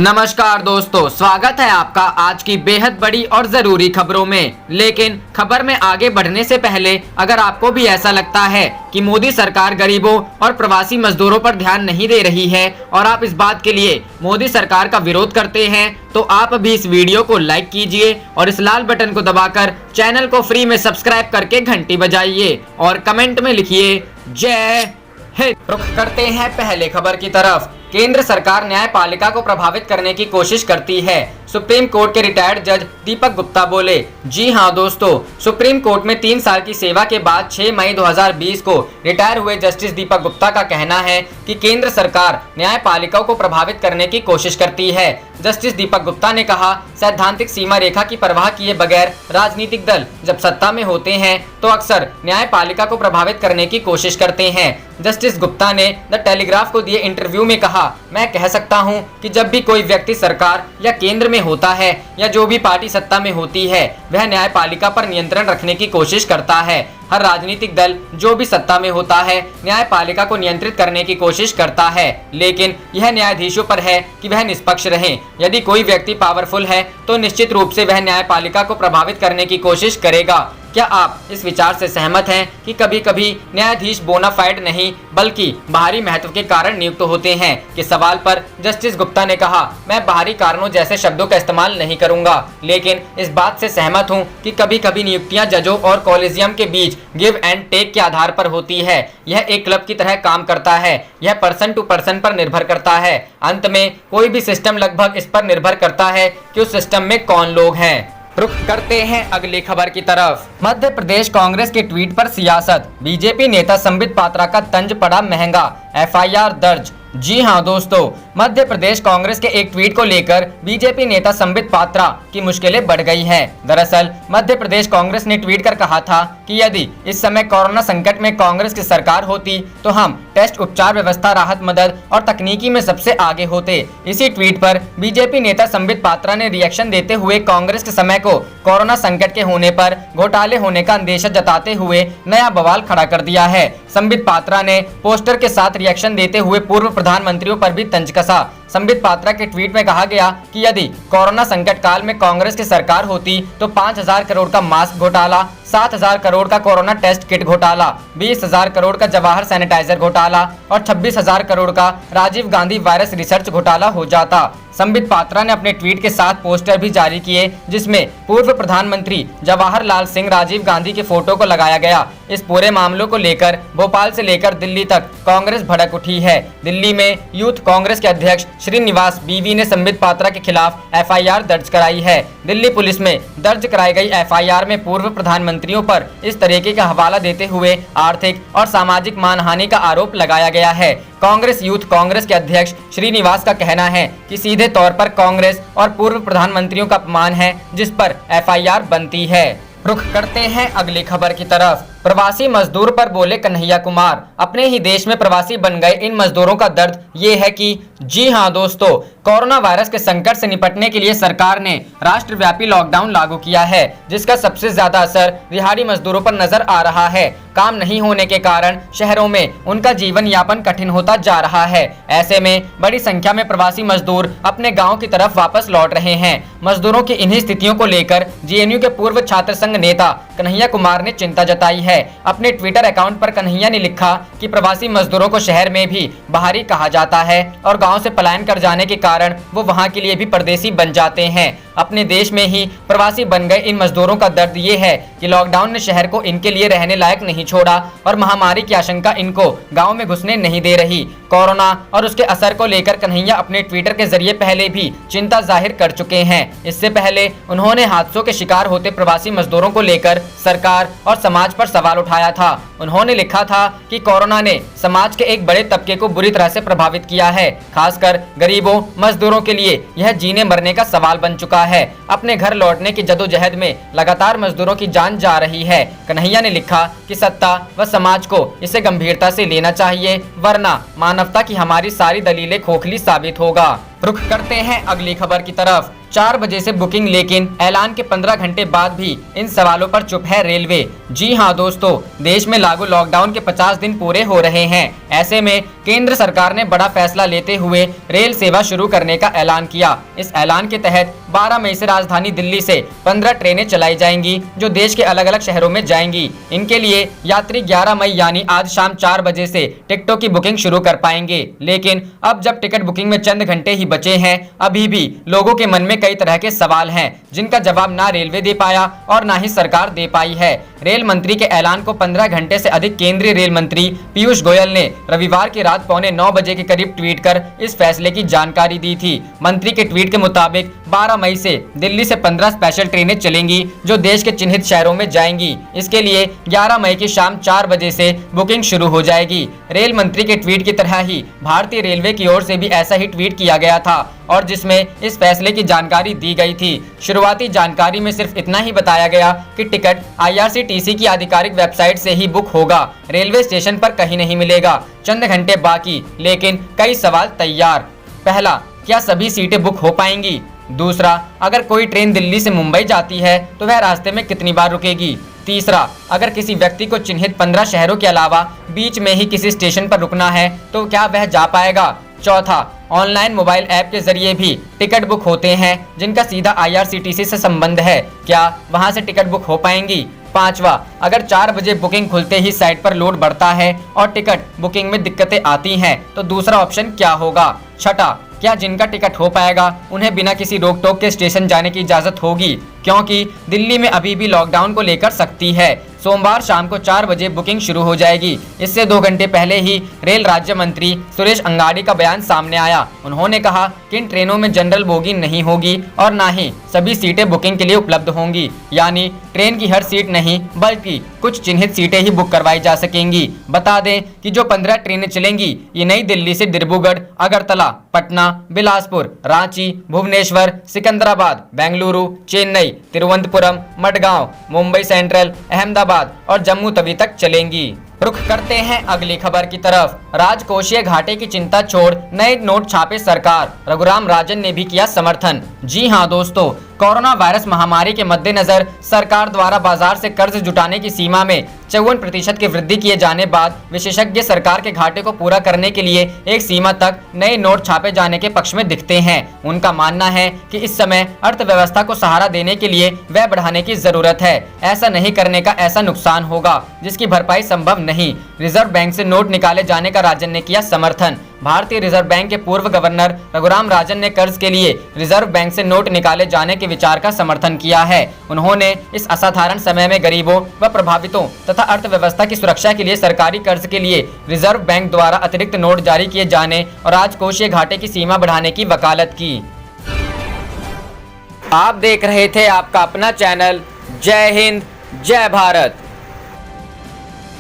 नमस्कार दोस्तों, स्वागत है आपका आज की बेहद बड़ी और जरूरी खबरों में। लेकिन खबर में आगे बढ़ने से पहले अगर आपको भी ऐसा लगता है कि मोदी सरकार गरीबों और प्रवासी मजदूरों पर ध्यान नहीं दे रही है और आप इस बात के लिए मोदी सरकार का विरोध करते हैं, तो आप भी इस वीडियो को लाइक कीजिए और इस लाल बटन को दबाकर चैनल को फ्री में सब्सक्राइब करके घंटी बजाइए और कमेंट में लिखिए जय हिंद। रुख करते हैं पहले खबर की तरफ। केंद्र सरकार न्यायपालिका को प्रभावित करने की कोशिश करती है, सुप्रीम कोर्ट के रिटायर्ड जज दीपक गुप्ता बोले। जी हां दोस्तों, सुप्रीम कोर्ट में 3 साल की सेवा के बाद 6 मई 2020 को रिटायर हुए जस्टिस दीपक गुप्ता का कहना है कि केंद्र सरकार न्यायपालिका को प्रभावित करने की कोशिश करती है। जस्टिस दीपक गुप्ता ने कहा, सैद्धांतिक सीमा रेखा की परवाह किए बगैर राजनीतिक दल जब सत्ता में होते हैं तो अक्सर न्यायपालिका को प्रभावित करने की कोशिश करते हैं। जस्टिस गुप्ता ने द टेलीग्राफ को दिए इंटरव्यू में कहा, मैं कह सकता हूं कि जब भी कोई व्यक्ति सरकार या केंद्र में होता है या जो भी पार्टी सत्ता में होती है, वह न्यायपालिका पर नियंत्रण रखने की कोशिश करता है। हर राजनीतिक दल जो भी सत्ता में होता है न्यायपालिका को नियंत्रित करने की कोशिश करता है, लेकिन यह न्यायाधीशों पर है कि वह निष्पक्ष रहें। यदि कोई व्यक्ति पावरफुल है तो निश्चित रूप से वह न्यायपालिका को प्रभावित करने की कोशिश करेगा। क्या आप इस विचार से सहमत हैं कि कभी कभी न्यायाधीश बोनाफाइड नहीं बल्कि बाहरी महत्व के कारण नियुक्त होते हैं? के सवाल पर जस्टिस गुप्ता ने कहा, मैं बाहरी कारणों जैसे शब्दों का इस्तेमाल नहीं करूंगा, लेकिन इस बात से सहमत हूं कि कभी कभी नियुक्तियां जजों और कॉलेजियम के बीच गिव एंड टेक के आधार पर होती है। यह एक क्लब की तरह काम करता है, यह पर्सन टू पर्सन पर निर्भर करता है। अंत में कोई भी सिस्टम लगभग इस पर निर्भर करता है कि उस सिस्टम में कौन लोग हैं। रुख करते हैं अगली खबर की तरफ। मध्य प्रदेश कांग्रेस के ट्वीट पर सियासत, बीजेपी नेता संबित पात्रा का तंज पड़ा महंगा, एफआईआर दर्ज। जी हां दोस्तों, मध्य प्रदेश कांग्रेस के एक ट्वीट को लेकर बीजेपी नेता संबित पात्रा की मुश्किलें बढ़ गई हैं। दरअसल मध्य प्रदेश कांग्रेस ने ट्वीट कर कहा था कि यदि इस समय कोरोना संकट में कांग्रेस की सरकार होती तो हम टेस्ट, उपचार व्यवस्था, राहत मदद और तकनीकी में सबसे आगे होते। इसी ट्वीट पर बीजेपी नेता संबित पात्रा ने रिएक्शन देते हुए कांग्रेस के समय को कोरोना संकट के होने पर घोटाले होने का अंदेशा जताते हुए नया बवाल खड़ा कर दिया है। संबित पात्रा ने पोस्टर के साथ रिएक्शन देते हुए पूर्व प्रधानमंत्रियों पर भी तंज कसा। संबित पात्रा के ट्वीट में कहा गया कि यदि कोरोना संकट काल में कांग्रेस की सरकार होती तो 5,000 करोड़ का मास्क घोटाला, 7,000 करोड़ का कोरोना टेस्ट किट घोटाला, 20,000 करोड़ का जवाहर सैनिटाइजर घोटाला और 26,000 करोड़ का राजीव गांधी वायरस रिसर्च घोटाला हो जाता। संबित पात्रा ने अपने ट्वीट के साथ पोस्टर भी जारी किए जिसमें पूर्व प्रधानमंत्री जवाहरलाल सिंह, राजीव गांधी के फोटो को लगाया गया। इस पूरे मामलों को लेकर भोपाल से लेकर दिल्ली तक कांग्रेस भड़क उठी है। दिल्ली में यूथ कांग्रेस के अध्यक्ष श्रीनिवास बीवी ने संबित पात्रा के खिलाफ एफआईआर दर्ज कराई है। दिल्ली पुलिस में दर्ज कराई गई एफआईआर में पूर्व प्रधानमंत्रियों पर इस तरीके का हवाला देते हुए आर्थिक और सामाजिक मानहानि का आरोप लगाया गया है। कांग्रेस यूथ कांग्रेस के अध्यक्ष श्रीनिवास का कहना है कि सीधे तौर पर कांग्रेस और पूर्व प्रधानमंत्रियों का अपमान है जिस पर एफआईआर बनती है। रुख करते हैं अगली खबर की तरफ। प्रवासी मजदूर पर बोले कन्हैया कुमार, अपने ही देश में प्रवासी बन गए इन मजदूरों का दर्द ये है कि जी हां दोस्तों, कोरोना वायरस के संकट से निपटने के लिए सरकार ने राष्ट्रव्यापी लॉकडाउन लागू किया है, जिसका सबसे ज्यादा असर दिहाड़ी मजदूरों पर नजर आ रहा है। काम नहीं होने के कारण शहरों में उनका जीवन यापन कठिन होता जा रहा है। ऐसे में बड़ी संख्या में प्रवासी मजदूर अपने गाँव की तरफ वापस लौट रहे हैं। मजदूरों की इन्हीं स्थितियों को लेकर जेएनयू के पूर्व छात्र संघ नेता कन्हैया कुमार ने चिंता जताई है। अपने ट्विटर अकाउंट पर कन्हैया ने लिखा कि प्रवासी मजदूरों को शहर में भी बाहरी कहा जाता है और गांव से पलायन कर जाने के कारण वो वहां के लिए भी परदेसी बन जाते हैं। अपने देश में ही प्रवासी बन गए इन मजदूरों का दर्द ये है कि लॉकडाउन ने शहर को इनके लिए रहने लायक नहीं छोड़ा और महामारी की आशंका इनको गाँव में घुसने नहीं दे रही। कोरोना और उसके असर को लेकर कन्हैया अपने ट्विटर के जरिए पहले भी चिंता जाहिर कर चुके हैं। इससे पहले उन्होंने हादसों के शिकार होते प्रवासी मजदूरों को लेकर सरकार और समाज पर सवाल उठाया था। उन्होंने लिखा था कि कोरोना ने समाज के एक बड़े तबके को बुरी तरह से प्रभावित किया है, खासकर गरीबों मजदूरों के लिए यह जीने मरने का सवाल बन चुका है। अपने घर लौटने की जदोजहद में लगातार मजदूरों की जान जा रही है। कन्हैया ने लिखा कि सत्ता व समाज को इसे गंभीरता से लेना चाहिए, वरना मानवता की हमारी सारी दलीलें खोखली साबित होगा। रुख करते हैं अगली खबर की तरफ। 4 बजे से बुकिंग, लेकिन ऐलान के 15 घंटे बाद भी इन सवालों पर चुप है रेलवे। जी हां दोस्तों, देश में लागू लॉकडाउन के 50 दिन पूरे हो रहे हैं। ऐसे में केंद्र सरकार ने बड़ा फैसला लेते हुए रेल सेवा शुरू करने का ऐलान किया। इस ऐलान के तहत 12 मई से राजधानी दिल्ली से 15 ट्रेनें चलाई जाएंगी, जो देश के अलग अलग शहरों में जाएंगी। इनके लिए यात्री 11 मई यानी आज शाम 4 बजे से टिकटों की बुकिंग शुरू कर पाएंगे। लेकिन अब जब टिकट बुकिंग में चंद घंटे ही बचे हैं, अभी भी लोगों के मन में कई तरह के सवाल हैं, जिनका जवाब ना रेलवे दे पाया और ना ही सरकार दे पाई है। रेल मंत्री के ऐलान को 15 घंटे से अधिक केंद्रीय रेल मंत्री पीयूष गोयल ने रविवार की रात 8:45 बजे के करीब ट्वीट कर इस फैसले की जानकारी दी थी। मंत्री के ट्वीट के मुताबिक 12 मई से दिल्ली से 15 स्पेशल ट्रेनें चलेंगी, जो देश के चिन्हित शहरों में जाएंगी। इसके लिए 11 मई की शाम 4 बजे से बुकिंग शुरू हो जाएगी। रेल मंत्री के ट्वीट की तरह ही भारतीय रेलवे की ओर से भी ऐसा ही ट्वीट किया गया था, और जिसमें इस फैसले की जानकारी दी गई थी। शुरुआती जानकारी में सिर्फ इतना ही बताया गया कि टिकट IRCTC की आधिकारिक वेबसाइट से ही बुक होगा, रेलवे स्टेशन पर कहीं नहीं मिलेगा। चंद घंटे बाकी, लेकिन कई सवाल तैयार। पहला, क्या सभी सीटें बुक हो पाएंगी? दूसरा, अगर कोई ट्रेन दिल्ली से मुंबई जाती है तो वह रास्ते में कितनी बार रुकेगी? तीसरा, अगर किसी व्यक्ति को चिन्हित 15 शहरों के अलावा बीच में ही किसी स्टेशन पर रुकना है तो क्या वह जा पाएगा? चौथा, ऑनलाइन मोबाइल ऐप के जरिए भी टिकट बुक होते हैं, जिनका सीधा IRCTC से संबंध है, क्या वहां से टिकट बुक हो पाएंगी? पांचवा, अगर 4 बजे बुकिंग खुलते ही साइट पर लोड बढ़ता है और टिकट बुकिंग में दिक्कतें आती हैं, तो दूसरा ऑप्शन क्या होगा? छठा, क्या जिनका टिकट हो पाएगा उन्हें बिना किसी रोक टोक के स्टेशन जाने की इजाजत होगी, क्योंकि दिल्ली में अभी भी लॉकडाउन को लेकर सख्ती है। सोमवार शाम को 4 बजे बुकिंग शुरू हो जाएगी। इससे 2 घंटे पहले ही रेल राज्य मंत्री सुरेश अंगाड़ी का बयान सामने आया। उन्होंने कहा कि इन ट्रेनों में जनरल बोगी नहीं होगी और ना ही सभी सीटें बुकिंग के लिए उपलब्ध होंगी, यानी ट्रेन की हर सीट नहीं बल्कि कुछ चिन्हित सीटें ही बुक करवाई जा सकेंगी। बता दें कि जो 15 ट्रेनें चलेंगी, ये नई दिल्ली से डिब्रूगढ़, अगरतला, पटना, बिलासपुर, रांची, भुवनेश्वर, सिकंदराबाद, बेंगलुरु, चेन्नई, तिरुवनंतपुरम, मडगांव, मुंबई सेंट्रल, अहमदाबाद और जम्मू तवी तक चलेंगी। रुख करते हैं अगली खबर की तरफ। राजकोषीय घाटे की चिंता छोड़ नए नोट छापे सरकार, रघुराम राजन ने भी किया समर्थन। जी हां दोस्तों, कोरोना वायरस महामारी के मद्देनजर सरकार द्वारा बाजार से कर्ज जुटाने की सीमा में 54% की वृद्धि किए जाने बाद विशेषज्ञ सरकार के घाटे को पूरा करने के लिए एक सीमा तक नए नोट छापे जाने के पक्ष में दिखते हैं। उनका मानना है कि इस समय अर्थव्यवस्था को सहारा देने के लिए व्यय बढ़ाने की जरूरत है। ऐसा नहीं करने का ऐसा नुकसान होगा जिसकी भरपाई संभव नहीं। रिजर्व बैंक से नोट निकाले जाने का राजन ने किया समर्थन। भारतीय रिजर्व बैंक के पूर्व गवर्नर रघुराम राजन ने कर्ज के लिए रिजर्व बैंक से नोट निकाले जाने के विचार का समर्थन किया है। उन्होंने इस असाधारण समय में गरीबों व प्रभावितों तथा अर्थव्यवस्था की सुरक्षा के लिए सरकारी कर्ज के लिए रिजर्व बैंक द्वारा अतिरिक्त नोट जारी किए जाने और राजकोषीय घाटे की सीमा बढ़ाने की वकालत की। आप देख रहे थे आपका अपना चैनल जय हिंद जय भारत।